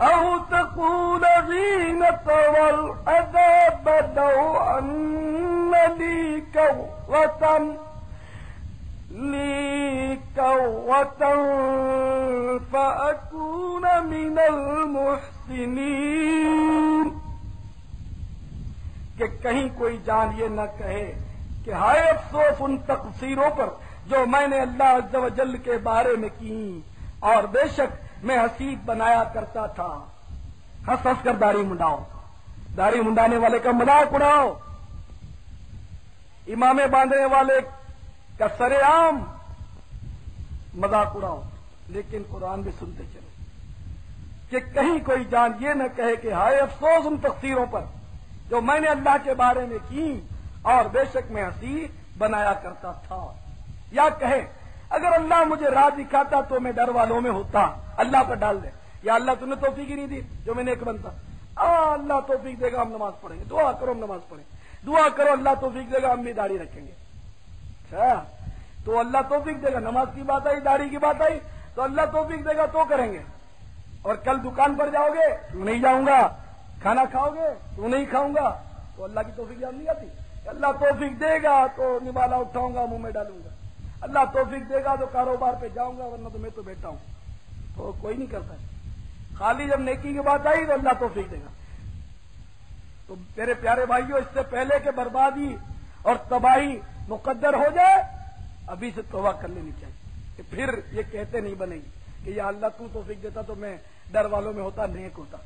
أو تقول حين ترى العذاب لو أن لي كرة فأكون من المحسنين، کہ کہیں کوئی جان یہ نہ کہے کہ ہائے افسوس ان تقصیروں پر جو میں نے اللہ عز و جل کے بارے میں کی، اور بے شک میں حسیب بنایا کرتا تھا۔ ہنس ہنس کر داڑھی منڈاؤ، داڑھی منڈانے والے کا مذاق اڑاؤ، امامے باندھنے والے کا سر عام مذاق اڑاؤ، لیکن قرآن بھی سنتے چلو کہ کہیں کوئی جان یہ نہ کہے کہ ہائے افسوس ان تقصیروں پر جو میں نے اللہ کے بارے میں کی، اور بے شک میں حسیب بنایا کرتا تھا۔ یا کہے اگر اللہ مجھے راہ دکھاتا تو میں ڈر والوں میں ہوتا، اللہ پر ڈال دے، یا اللہ تم نے توفیق ہی نہیں دی جو میں نیک بنتا، اللہ توفیق دے گا ہم نماز پڑھیں گے، دعا کرو ہم نماز پڑھیں، دعا کرو اللہ توفیق دے گا ہم بھی داڑھی رکھیں گے۔ اچھا تو اللہ توفیق دے گا، نماز کی بات آئی، داڑھی کی بات آئی تو اللہ توفیق دے گا تو کریں گے، اور کل دکان پر جاؤ گے تو نہیں جاؤں گا، کھانا کھاؤ گے تو نہیں کھاؤں گا، تو اللہ کی توفیق یاد نہیں آتی، اللہ توفیق دے گا تو نوالا اٹھاؤں گا منہ میں ڈالوں گا، اللہ توفیق دے گا تو کاروبار پہ جاؤں گا، ورنہ تو میں تو بیٹھا ہوں، تو کوئی نہیں کرتا ہے، خالی جب نیکی کی بات آئی تو اللہ توفیق دے گا۔ تو میرے پیارے بھائیوں، اس سے پہلے کہ بربادی اور تباہی مقدر ہو جائے ابھی سے توبہ کر لینی چاہیے، کہ پھر یہ کہتے نہیں بنے گی کہ یا اللہ تو توفیق دیتا تو میں ڈر والوں میں ہوتا، نیک ہوتا۔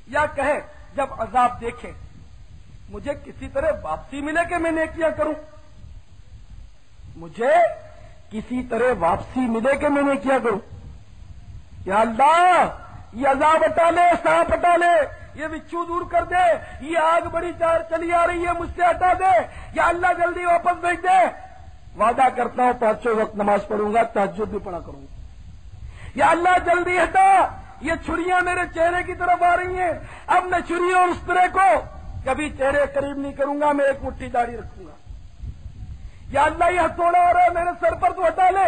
یا کہے جب عذاب دیکھے مجھے کسی طرح واپسی ملے کہ میں نیکیاں کروں، مجھے کسی طرح واپسی ملے کہ میں نیکیاں کروں، یا اللہ یہ عذاب ہٹا لے، سانپ ہٹا لے، یہ بچھو دور کر دے، یہ آگ بڑی چار چلی آ رہی ہے مجھ سے ہٹا دے، یا اللہ جلدی واپس بھیج دے، وعدہ کرتا ہوں 5 وقت نماز پڑھوں گا، تہجد بھی پڑھا کروں گا، یا اللہ جلدی ہٹا، یہ چھریاں میرے چہرے کی طرف آ رہی ہیں، اب میں چھری اور اس طرح کو کبھی چہرے قریب نہیں کروں گا، میں ایک مٹھی داڑھی رکھوں گا، یا اللہ یہ ہتھوڑا آ رہا ہے میرے سر پر تو ہٹا لے،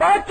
5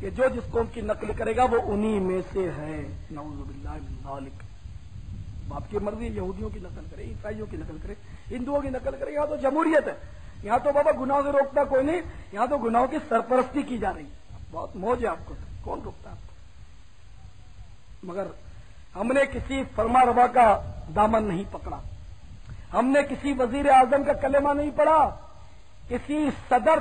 کہ جو جس قوم کی نقل کرے گا وہ انہی میں سے ہے. نعوذ باللہ من ذالک. باپ کی مرضی یہودیوں کی نقل کرے, عیسائیوں کی نقل کرے, ہندوؤں کی نقل کرے. یہاں تو جمہوریت ہے, یہاں تو بابا گناہوں سے روکتا کوئی نہیں, یہاں تو گناہوں کی سرپرستی کی جا رہی. بہت موج ہے آپ کو, کون روکتا آپ کو. مگر ہم نے کسی فرما روا کا دامن نہیں پکڑا, ہم نے کسی وزیر اعظم کا کلمہ نہیں پڑھا, کسی صدر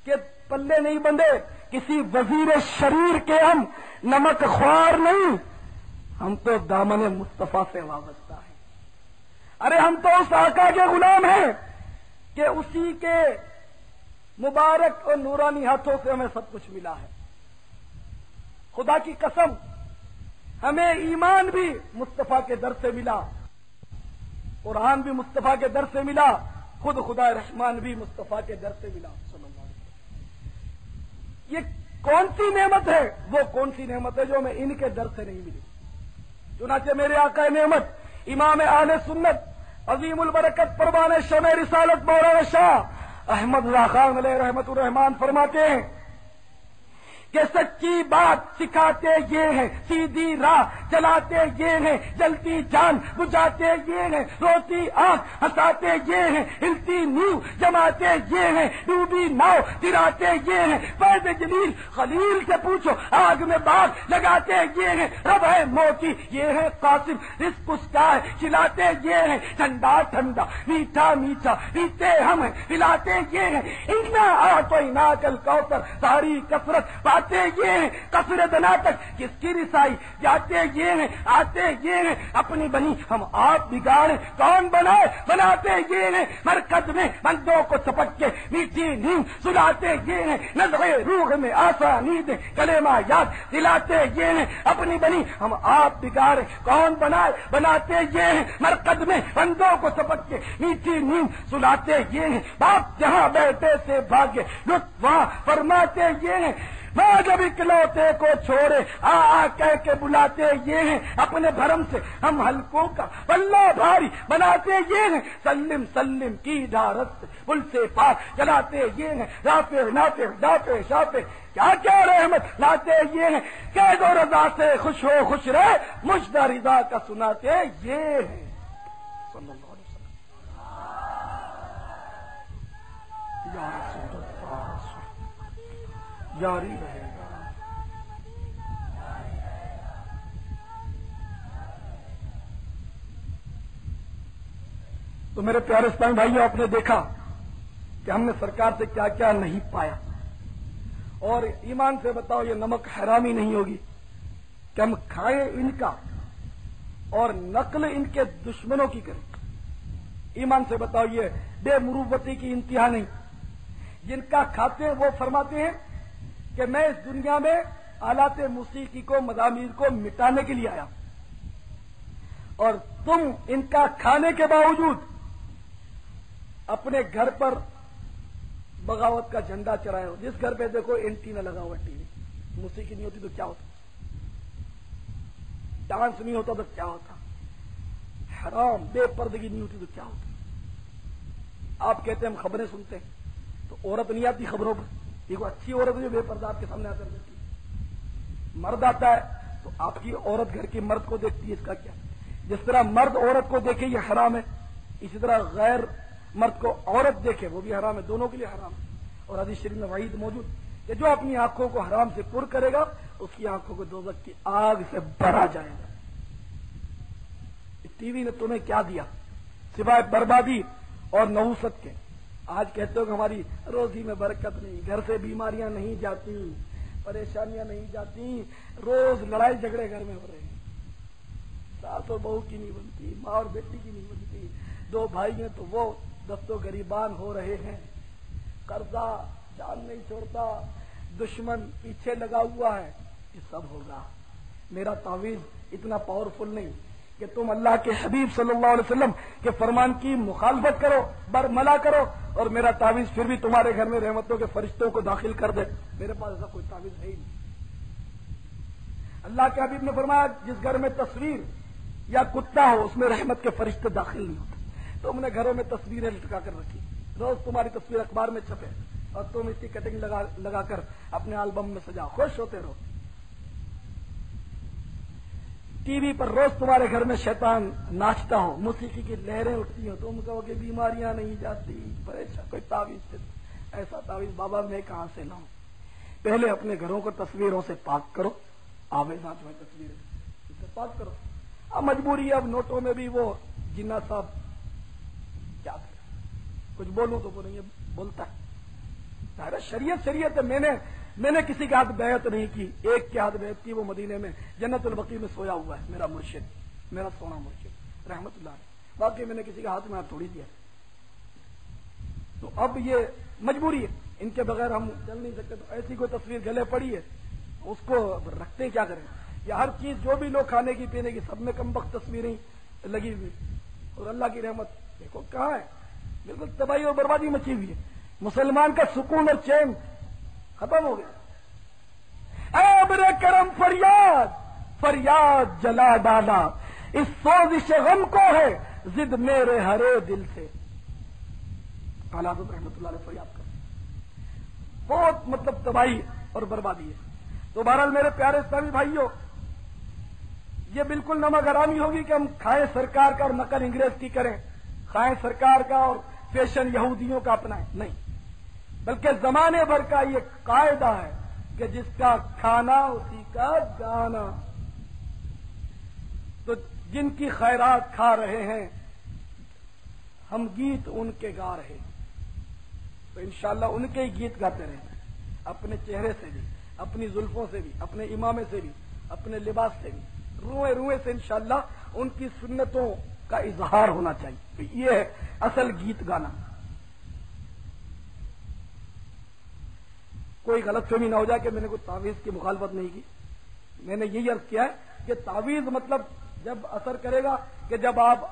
کے پلے نہیں بندھے, کسی وزیر شریر کے ہم نمک خوار نہیں. ہم تو دامن مصطفیٰ سے وابستہ ہیں. ارے ہم تو اس آقا کے غلام ہیں کہ اسی کے مبارک اور نورانی ہاتھوں سے ہمیں سب کچھ ملا ہے. خدا کی قسم, ہمیں ایمان بھی مصطفیٰ کے در سے ملا, قرآن بھی مصطفیٰ کے در سے ملا, خود خدا رحمان بھی مصطفیٰ کے در سے ملا صلی اللہ علیہ وسلم. یہ کون سی نعمت ہے؟ وہ کون سی نعمت ہے جو ہمیں ان کے در سے نہیں ملی؟ چنانچہ میرے آقا نعمت امام اہل سنت عظیم البرکت پروان شمع رسالت مولانا شاہ احمد رضا خان علیہ رحمت الرحمان فرماتے ہیں کہ سچی بات سکھاتے یہ ہیں, سیدھی راہ چلاتے یہ ہیں, جلتی جان بجھاتے یہ ہیں, روتی آنکھ ہنساتے یہ ہیں, ہلتی نیو جماتے یہ ہیں, ڈوبی ناؤ گراتے یہ ہیں, فیض جلیل خلیل سے پوچھو آگ میں باغ لگاتے یہ ہیں, رب ہے موتی یہ ہے قاسم, رزق اس کا ہے کھلاتے یہ ہیں, ٹھنڈا ٹھنڈا میٹھا میٹھا پیتے ہم ہیں پلاتے یہ ہیں, انا اعطیناک الکوثر ساری کثرت پاتے یہ ہیں, کثر دنا تک کس کی رسائی جاتے یہ ہیں, آتے یہ ہیں, اپنی بنی ہم آپ بگاڑے کون بنائے بناتے یہ ہیں, مرکز میں بندوں کو چپک کے میٹھی نیند سلاتے یہ ہیں, نظر روح میں آسانی دے کلمہ یاد دلاتے یہ ہیں, اپنی بنی ہم آپ بگاڑے کون بنائے بناتے یہ ہیں, مرکز میں بندوں کو چپک کے میٹھی نیند سلاتے یہ ہیں, باپ جہاں بیٹے سے بھاگے لطف وہاں فرماتے یہ ہیں, ماں جب اکلوتے کو چھوڑے آ کہہ کے بلاتے یہ ہیں, اپنے بھرم سے ہم حلقوں کا پلہ بھاری بناتے یہ ہیں, سلم سلم کی ڈھارت سے پل سے پار چلاتے یہ ہیں, رافع نافع دافع شافع کیا کیا رحمت لاتے یہ ہیں, قید و رضا سے خوش ہو خوش رہے مجدہ رضا کا سناتے یہ ہیں. صلی اللہ علیہ وسلم. یا رسول اللہ جاری رہے گا. تو میرے پیارے اسلامی بھائیوں, آپ نے دیکھا کہ ہم نے سرکار سے کیا کیا نہیں پایا, اور ایمان سے بتاؤ یہ نمک حرامی نہیں ہوگی کہ ہم کھائیں ان کا اور نقل ان کے دشمنوں کی کریں. ایمان سے بتاؤ یہ بے مروتی کی انتہا نہیں. جن کا کھاتے ہیں وہ فرماتے ہیں کہ میں اس دنیا میں آلات موسیقی کو مزامیر کو مٹانے کے لیے آیا, اور تم ان کا کھانے کے باوجود اپنے گھر پر بغاوت کا جھنڈا چڑھائے ہو. جس گھر پہ دیکھو اینٹینا لگا ہوا ٹی وی, موسیقی نہیں ہوتی تو کیا ہوتا, ڈانس نہیں ہوتا تو کیا ہوتا, حرام بے پردگی نہیں ہوتی تو کیا ہوتا. آپ کہتے ہیں ہم خبریں سنتے ہیں تو عورت نہیں آتی خبروں پر. دیکھو اچھی عورت جو بے پردہ آپ کے سامنے آ کر دیتی ہے, مرد آتا ہے تو آپ کی عورت گھر کے مرد کو دیکھتی ہے, اس کا کیا. جس طرح مرد عورت کو دیکھے یہ حرام ہے, اسی طرح غیر مرد کو عورت دیکھے وہ بھی حرام ہے, دونوں کے لیے حرام ہے. اور حدیث شریف میں وعید موجود کہ جو اپنی آنکھوں کو حرام سے پر کرے گا اس کی آنکھوں کو دوزخ کی آگ سے بھرا جائے گا. ٹی وی نے تمہیں کیا دیا سوائے بربادی اور نحوست کے. آج کہتے ہو کہ ہماری روزی میں برکت نہیں, گھر سے بیماریاں نہیں جاتی, پریشانیاں نہیں جاتی, روز لڑائی جھگڑے گھر میں ہو رہے ہیں, ساس اور بہو کی نہیں بنتی, ماں اور بیٹی کی نہیں بنتی, دو بھائی ہیں تو وہ دستوں گریبان ہو رہے ہیں, قرضہ جان نہیں چھوڑتا, دشمن پیچھے لگا ہوا ہے. یہ سب ہوگا. میرا تعویذ اتنا پاورفل نہیں کہ تم اللہ کے حبیب صلی اللہ علیہ وسلم کے فرمان کی مخالفت کرو, برملا کرو, اور میرا تعویذ پھر بھی تمہارے گھر میں رحمتوں کے فرشتوں کو داخل کر دے. میرے پاس ایسا کوئی تعویذ ہے ہی نہیں. اللہ کے حبیب نے فرمایا جس گھر میں تصویر یا کتا ہو اس میں رحمت کے فرشتے داخل نہیں ہوتے. تم نے گھروں میں تصویریں لٹکا کر رکھی, روز تمہاری تصویر اخبار میں چھپے اور تم اس کی کٹنگ لگا کر اپنے البم میں سجا، خوش ہوتے رہو۔ ٹی وی پر روز تمہارے گھر میں شیطان ناچتا ہو، موسیقی کی لہریں اٹھتی ہوں، تم کہو کہ بیماریاں نہیں جاتی، پریشان کوئی تعویذ سے، ایسا تعویذ بابا میں کہاں سے لاؤں؟ پہلے اپنے گھروں کو تصویروں سے پاک کرو، آویزاں جو ہے تصویریں اس سے پاک کرو۔ اب مجبوری ہے، اب نوٹوں میں بھی وہ جنہ صاحب کیا کرے، کچھ بولوں تو وہ نہیں بولتا ہے۔ شریعت ہے، میں نے کسی کے ہاتھ بیعت نہیں کی، ایک کے ہاتھ بیعت کی، وہ مدینے میں جنت البقیع میں سویا ہوا ہے، میرا مرشد، میرا سونا مرشد رحمت اللہ علیہ، باقی میں نے کسی کے ہاتھ میں ہاتھ تھوڑی دیا۔ تو اب یہ مجبوری ہے، ان کے بغیر ہم چل نہیں سکتے۔ تو ایسی کوئی تصویر گلے پڑی ہے اس کو رکھتے ہیں، کیا کریں؟ یا ہر چیز جو بھی لوگ کھانے کی پینے کی سب میں کم وقت تصویریں لگی ہوئی، اور اللہ کی رحمت دیکھو کہاں ہے، بالکل تباہی اور بربادی مچی ہوئی ہے، مسلمان کا سکون اور چین ختم ہو گیا۔ اے ابر کرم فریاد فریاد جلا ڈالا، اس سوزش غم کو ہے ضد میرے ہرے دل سے۔ اعلیٰ حضرت رحمۃ اللہ علیہ فریاد کر، بہت مطلب تباہی اور بربادی ہے۔ تو بہرحال میرے پیارے اسلامی بھائیوں، یہ بالکل نمک حرامی ہوگی کہ ہم کھائیں سرکار کا اور نقل انگریز کی کریں، کھائیں سرکار کا اور فیشن یہودیوں کا اپنائیں، نہیں، بلکہ زمانے بھر کا یہ قاعدہ ہے کہ جس کا کھانا اسی کا گانا۔ تو جن کی خیرات کھا رہے ہیں ہم گیت ان کے گا رہے ہیں، تو انشاءاللہ ان کے ہی گیت گاتے رہیں، اپنے چہرے سے بھی، اپنی زلفوں سے بھی، اپنے امامے سے بھی، اپنے لباس سے بھی، روئے روئے سے انشاءاللہ ان کی سنتوں کا اظہار ہونا چاہیے۔ یہ ہے اصل گیت گانا۔ کوئی غلط فہمی نہ ہو جائے کہ میں نے کوئی تعویذ کی مخالفت نہیں کی، میں نے یہی عرض کیا ہے کہ تعویذ مطلب جب اثر کرے گا کہ جب آپ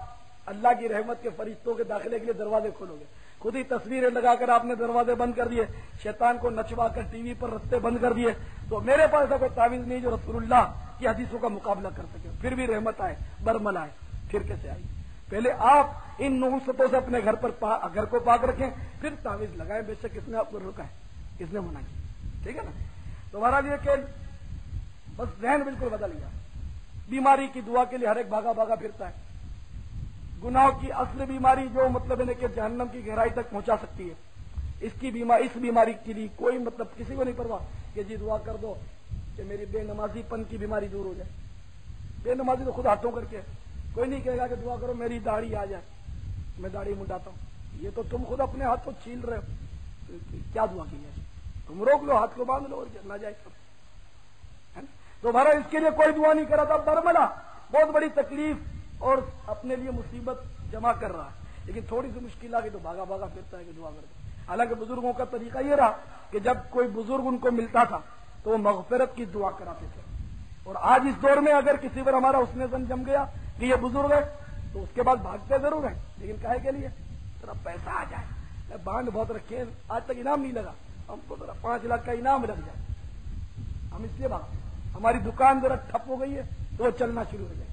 اللہ کی رحمت کے فرشتوں کے داخلے کے لیے دروازے کھولو گے، خود ہی تصویریں لگا کر آپ نے دروازے بند کر دیے، شیطان کو نچوا کر ٹی وی پر رستے بند کر دیے، تو میرے پاس ایسا کوئی تعویذ نہیں جو رسول اللہ کی حدیثوں کا مقابلہ کر سکے، پھر بھی رحمت آئے، برمل آئے، پھر کیسے آئی؟ پہلے آپ ان نحوستوں سے اپنے گھر کو پاک رکھیں، پھر تعویذ لگائیں، بے شک کس نے آپ کو روکا ہے، کس نے منع کیا؟ ٹھیک ہے نا؟ تو ہمارا یہ کہ بس ذہن بالکل بدل گیا، بیماری کی دعا کے لیے ہر ایک بھاگا پھرتا ہے، گناہ کی اصل بیماری جو مطلب ہے کہ جہنم کی گہرائی تک پہنچا سکتی ہے، اس بیماری کے لیے کوئی مطلب کسی کو نہیں پرواہ کہ جی دعا کر دو کہ میری بے نمازی پن کی بیماری دور ہو جائے۔ بے نمازی تو خود ہاتھوں کر کے، کوئی نہیں کہے گا کہ دعا کرو میری داڑھی آ جائے، میں داڑھی منڈاتا ہوں، یہ تو تم خود اپنے ہاتھ کو چھیل رہے ہو، کیا دعا کی ہے؟ تم روک لو، ہاتھ کو باندھ لو اور نہ جائے کرو۔ تو بھارا اس کے لیے کوئی دعا نہیں کرا تھا، برملا بہت بڑی تکلیف اور اپنے لیے مصیبت جمع کر رہا ہے، لیکن تھوڑی سی مشکل آ گئی تو بھاگا پھرتا ہے کہ دعا کر دو۔ حالانکہ بزرگوں کا طریقہ یہ رہا کہ جب کوئی بزرگ ان کو ملتا تھا تو وہ مغفرت کی دعا کراتے تھے، اور آج اس دور میں اگر کسی پر ہمارا حسن ظن جم گیا کہ یہ بزرگ ہے تو اس کے بعد بھاگتے ضرور ہیں، لیکن کہے کے لیے ذرا پیسہ آ جائے، بانڈ بہت رکھے، آج تک انعام نہیں لگا، ہم کو ذرا 5 لاکھ کا انعام لگ جائے، ہم اس لیے بھاگتے ہیں۔ ہماری دکان ذرا ٹھپ ہو گئی ہے تو وہ چلنا شروع ہو جائے،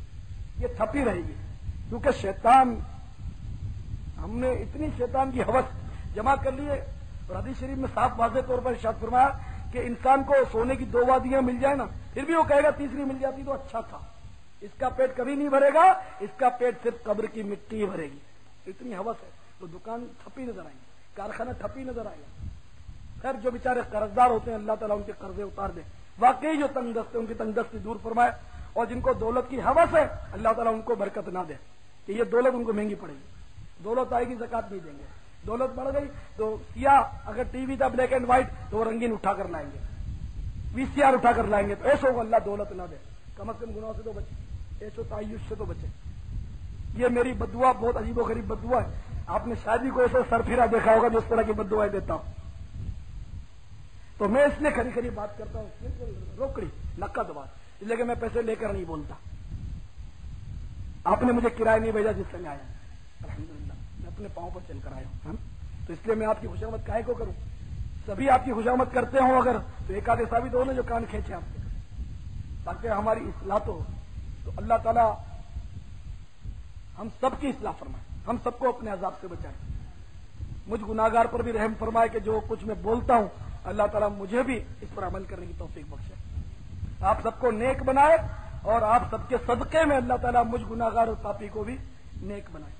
یہ ٹھپی رہے گی، کیونکہ شیطان، ہم نے اتنی شیطان کی ہوس جمع کر لی ہے، اور حدیث شریف میں صاف واضح طور پر ارشاد فرمایا کہ انسان کو سونے کی 2 وادیاں مل جائے نا، پھر بھی وہ کہے گا تیسری مل جاتی تو اچھا تھا، اس کا پیٹ کبھی نہیں بھرے گا، اس کا پیٹ صرف قبر کی مٹی ہی بھرے گی، اتنی ہوس ہے۔ تو دکان ٹھپی نظر آئے گی، کارخانہ ٹھپی نظر آئے گا۔ خیر جو بیچارے قرضدار ہوتے ہیں اللہ تعالیٰ ان کے قرضے اتار دے، واقعی جو تنگ دست ہے ان کی تنگ دستی دور فرمائے، اور جن کو دولت کی ہوس ہے اللہ تعالیٰ ان کو برکت نہ دے کہ یہ دولت ان کو مہنگی پڑے گی، دولت آئے گی زکات نہیں دیں گے، دولت بڑھ گئی تو سیاہ اگر ٹی وی تھا بلیک اینڈ وائٹ تو وہ رنگین اٹھا کر لائیں گے، VCR اٹھا کر لائیں گے، تو ایسا ہوگا اللہ دولت نہ دے، کم از کم گناہوں سے تو بچے، ایسو تعیش سے تو بچے۔ یہ میری بدعا بہت عجیب و غریب بدعا ہے، آپ نے شاید ہی کوئی ایسا سر پھرا دیکھا ہوگا جو اس طرح کی بدعائیں دیتا ہوں، تو میں اس لیے کھری بات کرتا ہوں، بالکل روکڑی نقد بات، اس لیے کہ میں پیسے لے کر نہیں بولتا، آپ نے مجھے کرایہ نہیں بھیجا جس سے میں آیا، الحمدللہ میں اپنے پاؤں پر چل کر آیا ہوں، تو اس لیے میں آپ کی خوشامد کاہے کو کروں؟ سبھی آپ کی خوشامد کرتے ہوں اگر تو ایک آدھے ثابت ہو نا جو کان کھینچے آپ سے، تاکہ ہماری اصلاح تو اللہ تعالیٰ ہم سب کی اصلاح فرمائے، ہم سب کو اپنے عذاب سے بچائے۔ مجھ گناہگار پر بھی رحم فرمائے کہ جو کچھ میں بولتا ہوں اللہ تعالیٰ مجھے بھی اس پر عمل کرنے کی توفیق بخشے. آپ سب کو نیک بنائے اور آپ سب کے صدقے میں اللہ تعالیٰ مجھ گناہگار اور پاپی کو بھی نیک بنائے.